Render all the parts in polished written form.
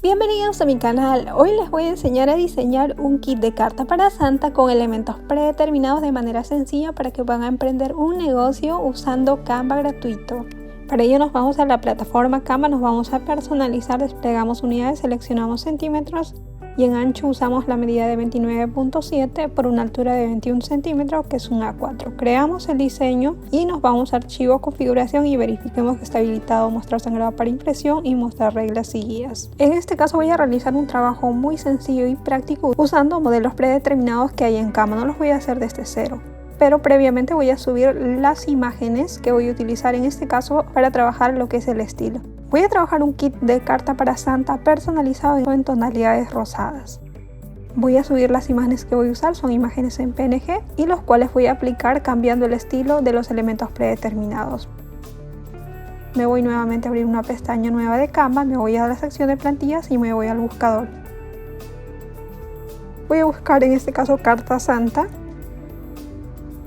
Bienvenidos a mi canal. Hoy les voy a enseñar a diseñar un kit de carta para Santa con elementos predeterminados de manera sencilla para que puedan emprender un negocio usando Canva gratuito. Para ello nos vamos a la plataforma Canva, nos vamos a personalizar, desplegamos unidades, seleccionamos centímetros y en ancho usamos la medida de 29.7 por una altura de 21 centímetros que es un A4. Creamos el diseño y nos vamos a archivo, configuración y verifiquemos que está habilitado mostrar sangrado para impresión y mostrar reglas y guías. En este caso voy a realizar un trabajo muy sencillo y práctico usando modelos predeterminados que hay en Canva, no los voy a hacer desde cero. Pero previamente voy a subir las imágenes que voy a utilizar en este caso para trabajar lo que es el estilo. Voy a trabajar un kit de carta para Santa personalizado en tonalidades rosadas. Voy a subir las imágenes que voy a usar, son imágenes en PNG y los cuales voy a aplicar cambiando el estilo de los elementos predeterminados. Me voy nuevamente a abrir una pestaña nueva de Canva, me voy a la sección de plantillas y me voy al buscador. Voy a buscar en este caso carta Santa.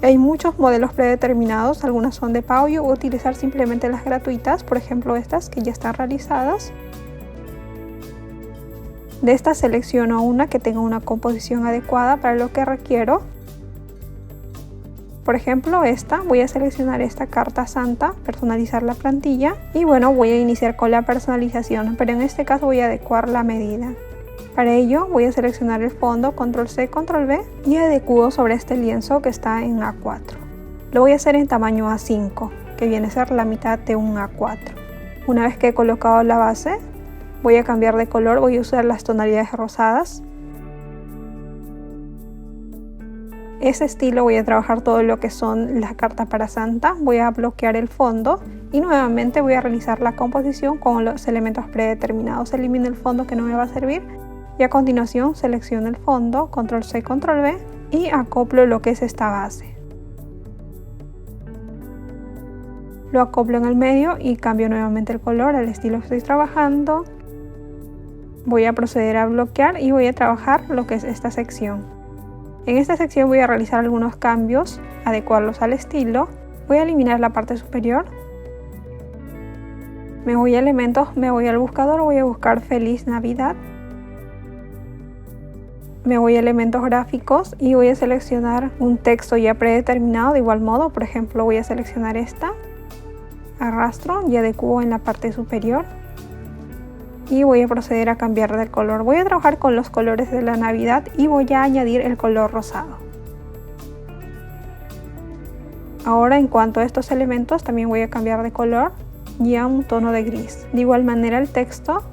Hay muchos modelos predeterminados, algunas son de pago, yo voy a utilizar simplemente las gratuitas, por ejemplo estas que ya están realizadas. De estas selecciono una que tenga una composición adecuada para lo que requiero. Por ejemplo esta, voy a seleccionar esta carta Santa, personalizar la plantilla y bueno, voy a iniciar con la personalización, pero en este caso voy a adecuar la medida. Para ello voy a seleccionar el fondo, control C, control V y adecuo sobre este lienzo que está en A4. Lo voy a hacer en tamaño A5, que viene a ser la mitad de un A4. Una vez que he colocado la base, voy a cambiar de color, voy a usar las tonalidades rosadas. Ese estilo voy a trabajar todo lo que son las cartas para Santa, voy a bloquear el fondo y nuevamente voy a realizar la composición con los elementos predeterminados. Elimino el fondo que no me va a servir. Y a continuación selecciono el fondo, control C, control V y acoplo lo que es esta base. Lo acoplo en el medio y cambio nuevamente el color al estilo que estoy trabajando. Voy a proceder a bloquear y voy a trabajar lo que es esta sección. En esta sección voy a realizar algunos cambios, adecuarlos al estilo. Voy a eliminar la parte superior. Me voy a elementos, me voy al buscador, voy a buscar Feliz Navidad. Me voy a elementos gráficos y voy a seleccionar un texto ya predeterminado de igual modo. Por ejemplo, voy a seleccionar esta, arrastro y adecuo en la parte superior y voy a proceder a cambiar de color. Voy a trabajar con los colores de la Navidad y voy a añadir el color rosado. Ahora en cuanto a estos elementos también voy a cambiar de color y a un tono de gris. De igual manera el texto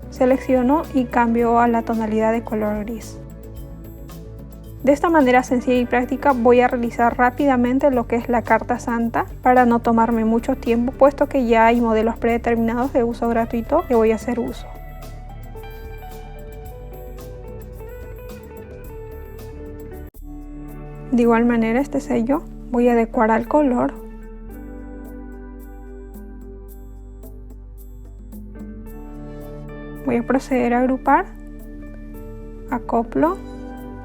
selecciono y cambio a la tonalidad de color gris. De esta manera sencilla y práctica voy a realizar rápidamente lo que es la carta Santa para no tomarme mucho tiempo, puesto que ya hay modelos predeterminados de uso gratuito que voy a hacer uso. De igual manera este sello voy a adecuar al color. Voy a proceder a agrupar, acoplo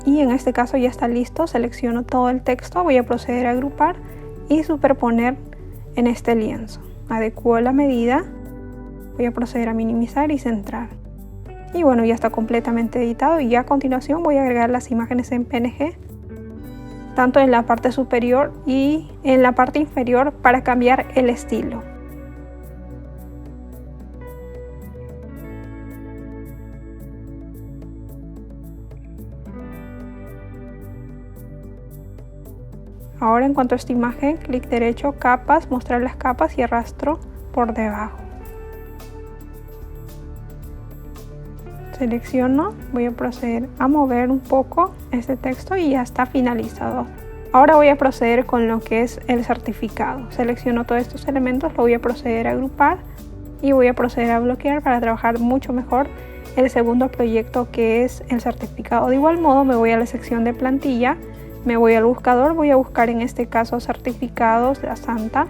y en este caso ya está listo, selecciono todo el texto, voy a proceder a agrupar y superponer en este lienzo. Adecuo la medida, voy a proceder a minimizar y centrar. Y bueno, ya está completamente editado y ya a continuación voy a agregar las imágenes en PNG, tanto en la parte superior y en la parte inferior para cambiar el estilo. Ahora en cuanto a esta imagen, clic derecho, capas, mostrar las capas y arrastro por debajo. Selecciono, voy a proceder a mover un poco este texto y ya está finalizado. Ahora voy a proceder con lo que es el certificado. Selecciono todos estos elementos, lo voy a proceder a agrupar y voy a proceder a bloquear para trabajar mucho mejor el segundo proyecto que es el certificado. De igual modo me voy a la sección de plantilla. Me voy al buscador, voy a buscar en este caso certificados de Santa.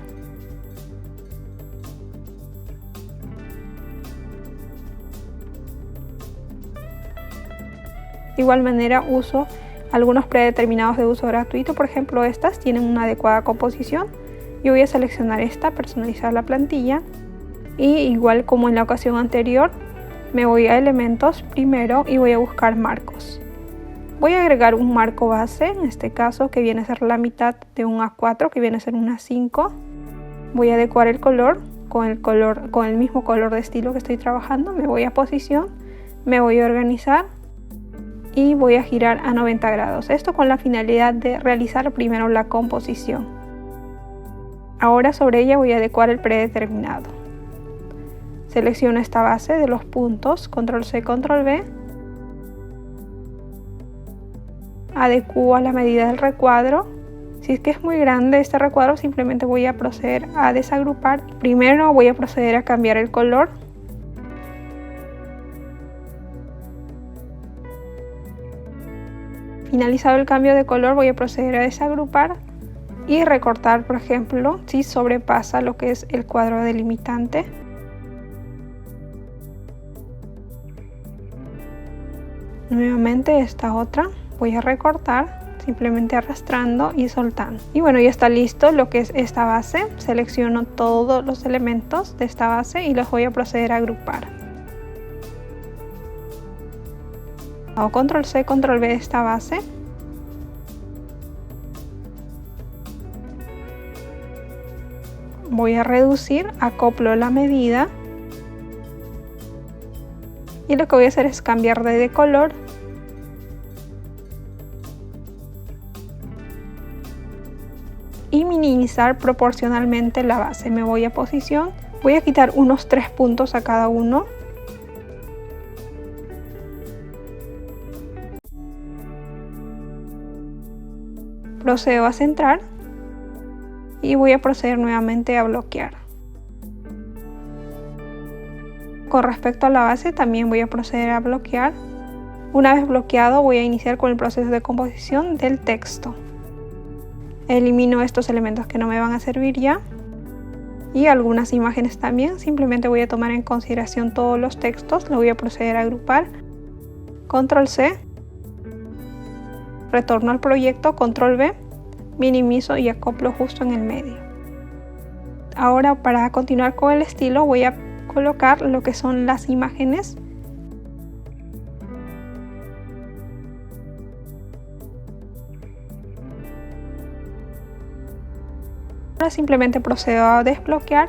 De igual manera uso algunos predeterminados de uso gratuito, por ejemplo estas tienen una adecuada composición Yo voy a seleccionar esta, personalizar la plantilla, y igual como en la ocasión anterior, me voy a elementos primero y voy a buscar marcos. Voy a agregar un marco base, en este caso que viene a ser la mitad de un A4, que viene a ser un A5. Voy a adecuar el color con el mismo color de estilo que estoy trabajando. Me voy a posición, me voy a organizar y voy a girar a 90 grados. Esto con la finalidad de realizar primero la composición. Ahora sobre ella voy a adecuar el predeterminado. Selecciono esta base de los puntos, control C, control V. Adecuo a la medida del recuadro. Si es que es muy grande este recuadro, simplemente voy a proceder a desagrupar. Primero voy a proceder a cambiar el color. Finalizado el cambio de color, voy a proceder a desagrupar y recortar, por ejemplo, si sobrepasa lo que es el cuadro delimitante. Nuevamente esta otra voy a recortar, simplemente arrastrando y soltando. Y bueno, ya está listo lo que es esta base. Selecciono todos los elementos de esta base y los voy a proceder a agrupar. Hago control C, control V de esta base. Voy a reducir, acoplo la medida. Y lo que voy a hacer es cambiar de color. Y minimizar proporcionalmente la base. Me voy a posición, voy a quitar unos 3 puntos a cada uno. Procedo a centrar y voy a proceder nuevamente a bloquear. Con respecto a la base también voy a proceder a bloquear. Una vez bloqueado voy a iniciar con el proceso de composición del texto. Elimino estos elementos que no me van a servir ya y algunas imágenes también. Simplemente voy a tomar en consideración todos los textos, lo voy a proceder a agrupar. Control C, retorno al proyecto, control V, minimizo y acoplo justo en el medio. Ahora, para continuar con el estilo, voy a colocar lo que son las imágenes. Ahora simplemente procedo a desbloquear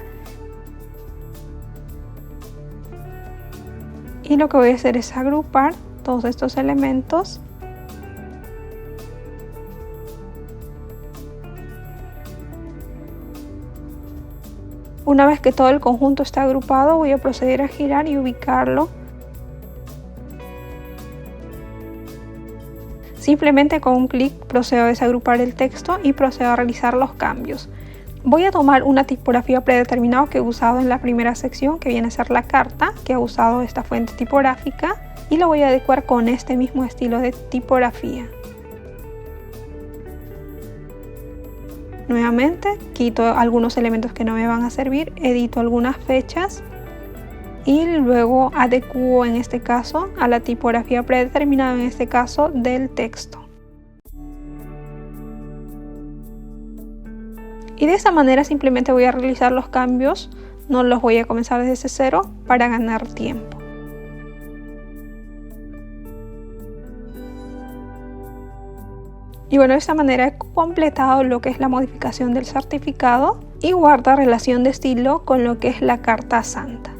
y lo que voy a hacer es agrupar todos estos elementos. Una vez que todo el conjunto está agrupado, voy a proceder a girar y ubicarlo. Simplemente con un clic procedo a desagrupar el texto y procedo a realizar los cambios. Voy a tomar una tipografía predeterminada que he usado en la primera sección, que viene a ser la carta, que he usado esta fuente tipográfica, y lo voy a adecuar con este mismo estilo de tipografía. Nuevamente quito algunos elementos que no me van a servir, edito algunas fechas y luego adecuo en este caso a la tipografía predeterminada, en este caso del texto. Y de esta manera simplemente voy a realizar los cambios, no los voy a comenzar desde cero para ganar tiempo. Y bueno, de esta manera he completado lo que es la modificación del certificado y guarda relación de estilo con lo que es la carta santa.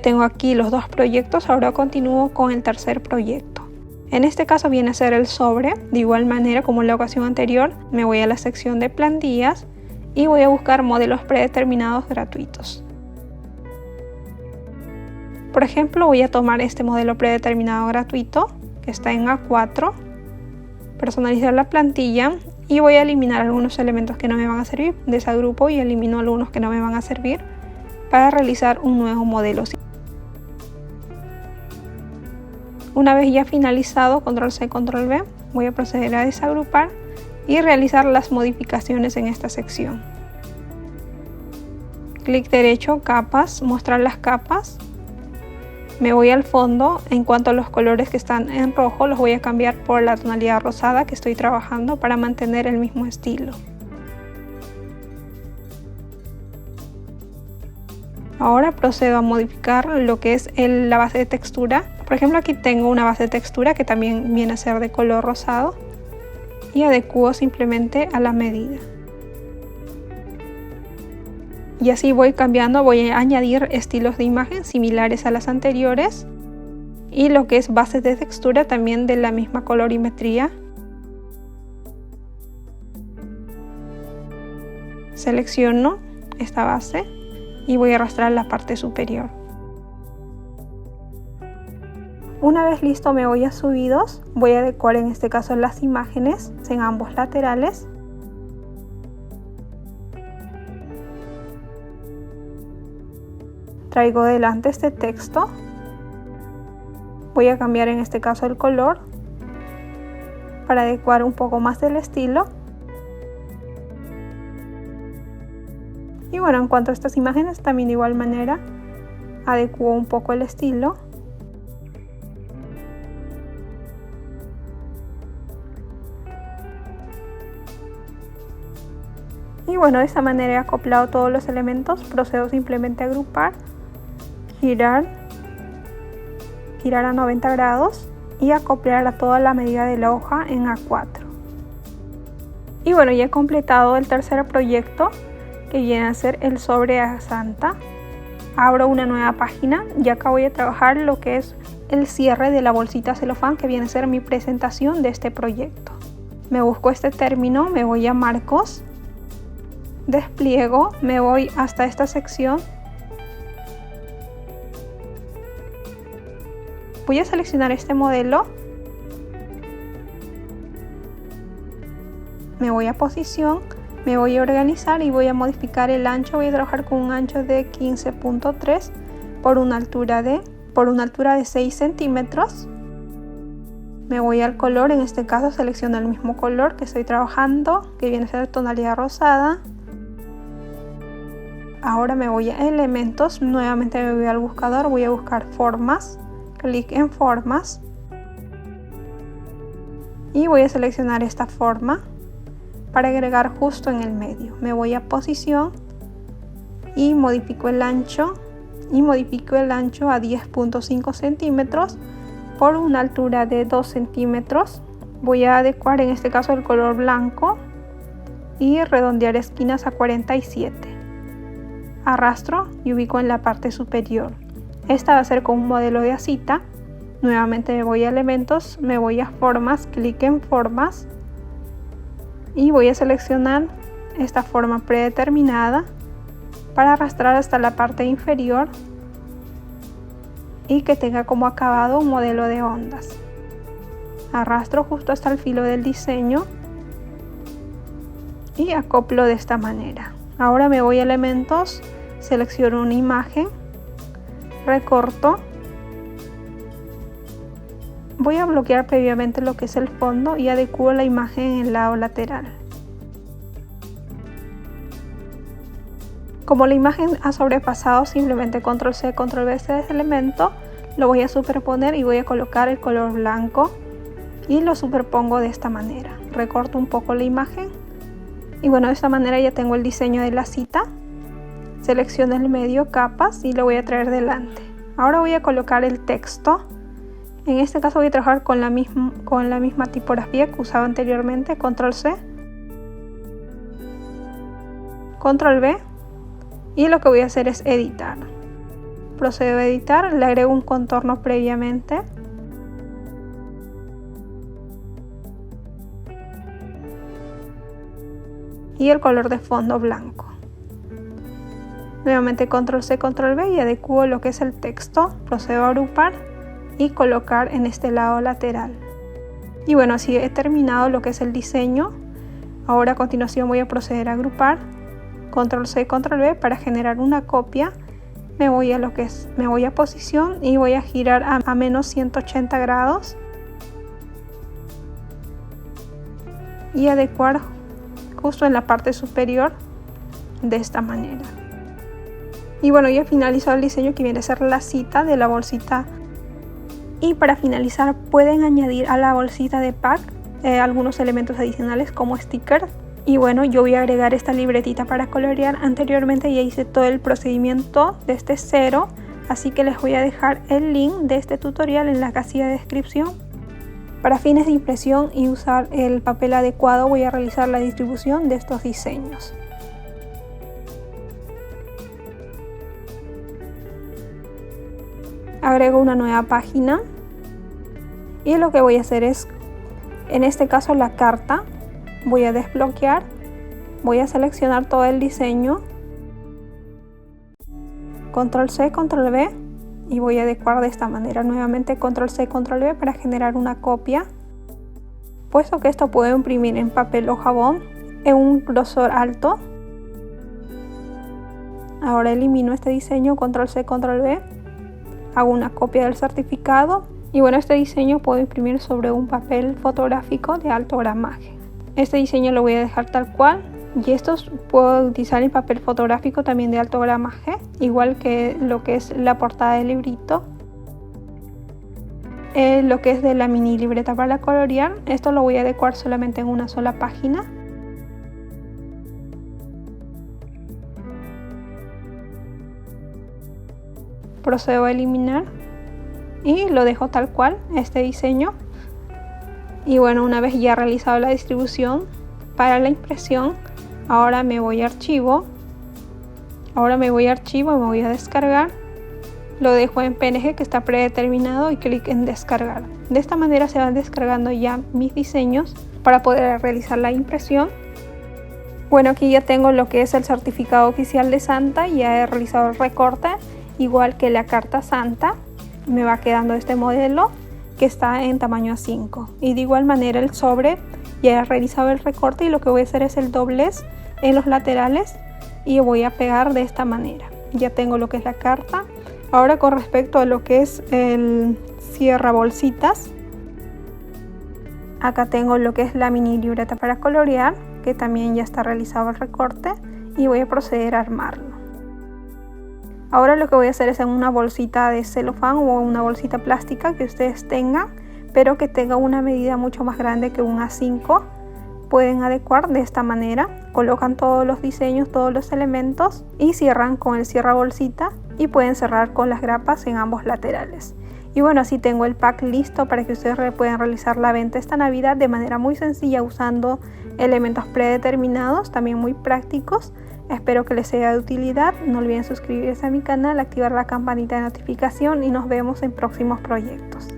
Tengo aquí los dos proyectos, ahora continúo con el tercer proyecto. En este caso viene a ser el sobre. De igual manera como en la ocasión anterior, me voy a la sección de plantillas y voy a buscar modelos predeterminados gratuitos. Por ejemplo, voy a tomar este modelo predeterminado gratuito que está en A4, personalizar la plantilla y voy a eliminar algunos elementos que no me van a servir. Desagrupo y elimino algunos que no me van a servir para realizar un nuevo modelo. Una vez ya finalizado, control C, control V, voy a proceder a desagrupar y realizar las modificaciones en esta sección. Clic derecho, capas, mostrar las capas. Me voy al fondo. En cuanto a los colores que están en rojo, los voy a cambiar por la tonalidad rosada que estoy trabajando para mantener el mismo estilo. Ahora procedo a modificar lo que es la base de textura. Por ejemplo, aquí tengo una base de textura que también viene a ser de color rosado y adecuo simplemente a la medida. Y así voy cambiando, voy a añadir estilos de imagen similares a las anteriores y lo que es bases de textura también de la misma colorimetría. Selecciono esta base y voy a arrastrar la parte superior. Una vez listo me voy a subidos, voy a adecuar en este caso las imágenes en ambos laterales. Traigo delante este texto, voy a cambiar en este caso el color para adecuar un poco más del estilo. Y bueno, en cuanto a estas imágenes también de igual manera adecuo un poco el estilo. Y bueno, de esta manera he acoplado todos los elementos, procedo simplemente a agrupar, girar a 90 grados y acoplar a toda la medida de la hoja en A4. Y bueno, ya he completado el tercer proyecto, que viene a ser el sobre a Santa. Abro una nueva página y acá voy a trabajar lo que es el cierre de la bolsita celofán, que viene a ser mi presentación de este proyecto. Me busco este término, me voy a marcos, despliego, me voy hasta esta sección. Voy a seleccionar este modelo, me voy a posición, me voy a organizar y voy a modificar el ancho. Voy a trabajar con un ancho de 15.3 por una altura de 6 centímetros. Me voy al color, en este caso selecciono el mismo color que estoy trabajando, que viene a ser tonalidad rosada. Ahora me voy a elementos, nuevamente me voy al buscador, voy a buscar formas, clic en formas y voy a seleccionar esta forma para agregar justo en el medio. Me voy a posición y modifico el ancho a 10.5 centímetros por una altura de 2 centímetros. Voy a adecuar en este caso el color blanco y redondear esquinas a 47. Arrastro y ubico en la parte superior. Esta va a ser con un modelo de asita. Nuevamente me voy a elementos, me voy a formas, clic en formas y voy a seleccionar esta forma predeterminada para arrastrar hasta la parte inferior y que tenga como acabado un modelo de ondas. Arrastro justo hasta el filo del diseño y acoplo de esta manera. Ahora me voy a elementos, selecciono una imagen, recorto, voy a bloquear previamente lo que es el fondo y adecuo la imagen en el lado lateral. Como la imagen ha sobrepasado, simplemente control C, control V de ese elemento, lo voy a superponer y voy a colocar el color blanco y lo superpongo de esta manera. Recorto un poco la imagen y bueno, de esta manera ya tengo el diseño de la cita. Selecciono el medio, capas y lo voy a traer delante. Ahora voy a colocar el texto. En este caso voy a trabajar con la misma tipografía que usaba anteriormente, control C, control V, y lo que voy a hacer es editar. Procedo a editar, le agrego un contorno previamente. Y el color de fondo blanco. Nuevamente control C, control V y adecuo lo que es el texto. Procedo a agrupar y colocar en este lado lateral. Y bueno, así he terminado lo que es el diseño. Ahora a continuación voy a proceder a agrupar. Control C, control V para generar una copia. Me voy a posición y voy a girar a menos 180 grados y adecuar justo en la parte superior de esta manera. Y bueno, ya he finalizado el diseño, que viene a ser la cita de la bolsita. Y para finalizar pueden añadir a la bolsita de pack algunos elementos adicionales como stickers Y bueno, yo voy a agregar esta libretita para colorear. Anteriormente ya hice todo el procedimiento desde cero, así que les voy a dejar el link de este tutorial en la casilla de descripción. Para fines de impresión y usar el papel adecuado voy a realizar la distribución de estos diseños. Agrego una nueva página y lo que voy a hacer es, en este caso la carta, voy a desbloquear, voy a seleccionar todo el diseño, control C, control V, y voy a adecuar de esta manera. Nuevamente control C, control V para generar una copia, puesto que esto puedo imprimir en papel o jabón en un grosor alto. Ahora elimino este diseño, control C, control V, hago una copia del certificado y bueno, este diseño puedo imprimir sobre un papel fotográfico de alto gramaje. Este diseño lo voy a dejar tal cual, y estos puedo utilizar en papel fotográfico también de alto gramaje, igual que lo que es la portada del librito. Lo que es de la mini libreta para colorear, esto lo voy a adecuar solamente en una sola página. Procedo a eliminar y lo dejo tal cual este diseño. Y bueno, una vez ya realizado la distribución para la impresión, ahora me voy a archivo. Me voy a descargar. Lo dejo en PNG que está predeterminado y clic en descargar. De esta manera se van descargando ya mis diseños para poder realizar la impresión. Bueno, aquí ya tengo lo que es el certificado oficial de Santa. Ya he realizado el recorte, igual que la carta Santa. Me va quedando este modelo que está en tamaño A5, y de igual manera el sobre ya he realizado el recorte, y lo que voy a hacer es el doblez en los laterales y voy a pegar de esta manera. Ya tengo lo que es la carta. Ahora con respecto a lo que es el cierra bolsitas, acá tengo lo que es la mini libreta para colorear, que también ya está realizado el recorte, y voy a proceder a armarlo. Ahora lo que voy a hacer es en una bolsita de celofán o una bolsita plástica que ustedes tengan, pero que tenga una medida mucho más grande que un A5. Pueden adecuar de esta manera, colocan todos los diseños, todos los elementos y cierran con el cierra bolsita, y pueden cerrar con las grapas en ambos laterales. Y bueno, así tengo el pack listo para que ustedes puedan realizar la venta esta Navidad de manera muy sencilla, usando elementos predeterminados, también muy prácticos. Espero que les sea de utilidad. No olviden suscribirse a mi canal, activar la campanita de notificación y nos vemos en próximos proyectos.